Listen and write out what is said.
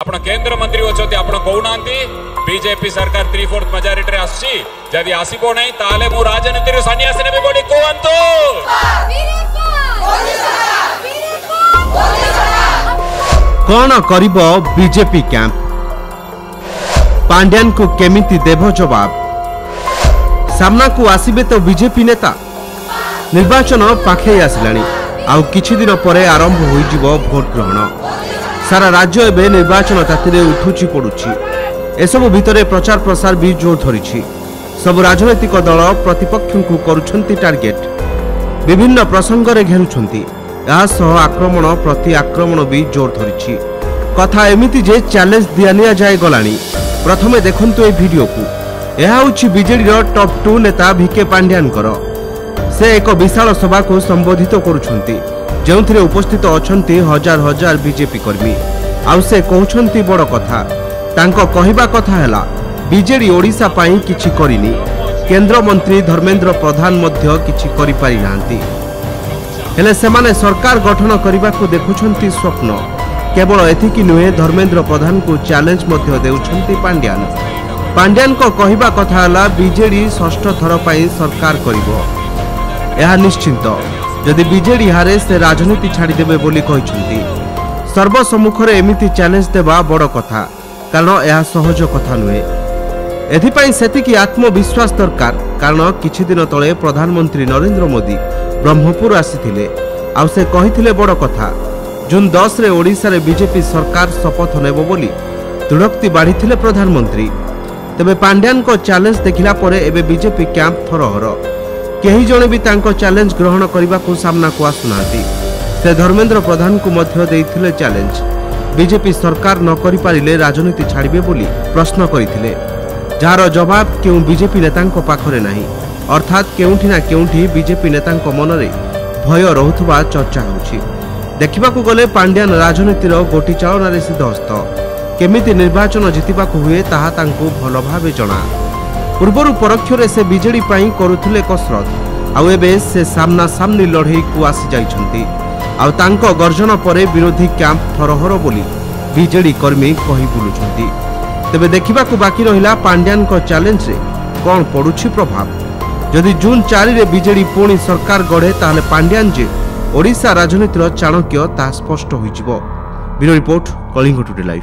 आपण केंद्र मंत्री होचोती आपण कहूनांती बीजेपी सरकार 3/4 मेजॉरिटी रे आसी जदी आसीबो नै ताले मु राजनीति रे सन्यासी ने बोली कोहंतो कौन करिब बीजेपी कैंप पांड्यान को केमिति देव जवाब सामना को आसीबे तो बीजेपी नेता निर्वाचन पाखे आसिलानी आउ किछि दिन परे आरंभ होई जिवो भोट ग्रहण सारा राज्य एवं निर्वाचन ताती उठुची पड़ुची एसबू भितर प्रचार प्रसार भी जोर धरी सब राजनैतिक दल प्रतिपक्ष को करुछंती टार्गेट विभिन्न प्रसंग रे घेरुछंती आक्रमण प्रति आक्रमण भी जोर धरी कथा एमिति जे चैलेंज दिया जाए गलानी प्रथमे देखंतु ए वीडियो को यह होछि बीजेडी टॉप 2 नेता भिके पांड्यानकर से एक विशाल सभा को संबोधित करुछंती जेउथिरे उपस्थित अछंती हजार हजार बीजेपी कर्मी आउ से कहउछंती बड़ कथा तांको कहिबा कथा हैला बीजेडी ओडिसा पाई किछि करिनी केंद्र मंत्री धर्मेंद्र प्रधान मध्य किछि करि पारि नांती हेले सेमाने सरकार गठन करबा को देखुछंती स्वप्न केवल एथिकी नुहे धर्मेंद्र प्रधान को चैलेंज मध्य देउछंती पांड्यान को कहिबा कथा हैला बीजेडी षष्ठ थर पाई सरकार करिवो यह निश्चिंत जदि बीजेडी हारे से राजनीति छाड़ी देबे बोली कहिसंती सर्वसम्मुख रे एमिति चैलेंज देबा बड़ कथा कारण यह सहज कथा नुहे एथिपाई सेतिकी आत्मविश्वास दरकार कारण किछि दिन तळे प्रधानमंत्री नरेंद्र मोदी ब्रह्मपुर आसीथिले आ से कहिथिले बड़ कथा जून 10 रे ओडिसा रे बीजेपी सरकार शपथ नेबो बोली दृढ़ोक्ति बाढ़ीथिले प्रधानमंत्री तबे पांड्यान को चैलेंज देखिला परे एबे बीजेपी कैंप थरहर केही जणे भी तांको चैलेंज ग्रहण करबा को सामना को आसुनाती से धर्मेंद्र प्रधान को मध्य देइथिले चैलेंज बीजेपी सरकार न करि पारिले राजनीति छाड़िबे बोली प्रश्न करिथिले जार जवाब क्यों बीजेपी नेतांको पाखरे नाही अर्थात केउठी ना केउठी बीजेपी नेतांको मनरे भय रहुथबा चर्चा होछि देखिबा को गले पांड्यान राजनीतिर गोटी चालना रे सिद्धहस्त केमिति निर्वाचन जितिबा को हुए ताहा तांको भलो भाबे जणा पूर्वरु परोक्षरे से बीजेडी पाई करुथिले कसरत आउ एबे से सामना सामनी लड़ई को आसी जाइछंती आउ तांको गर्जन परे विरोधी कैंप थरहर बोली बीजेडी कर्मी कहि बुलुछंती तबे देखिबा को बाकी रहिला पांड्यान को चैलेंज रे कोन पडुछि प्रभाव जदि जून 4 रे बीजेडी पुणी सरकार गढ़े ताहले पांड्यान जे ओडिसा राजनीतिर चाणक्य ता स्पष्ट होइजिवो bureau report Kalinga today live.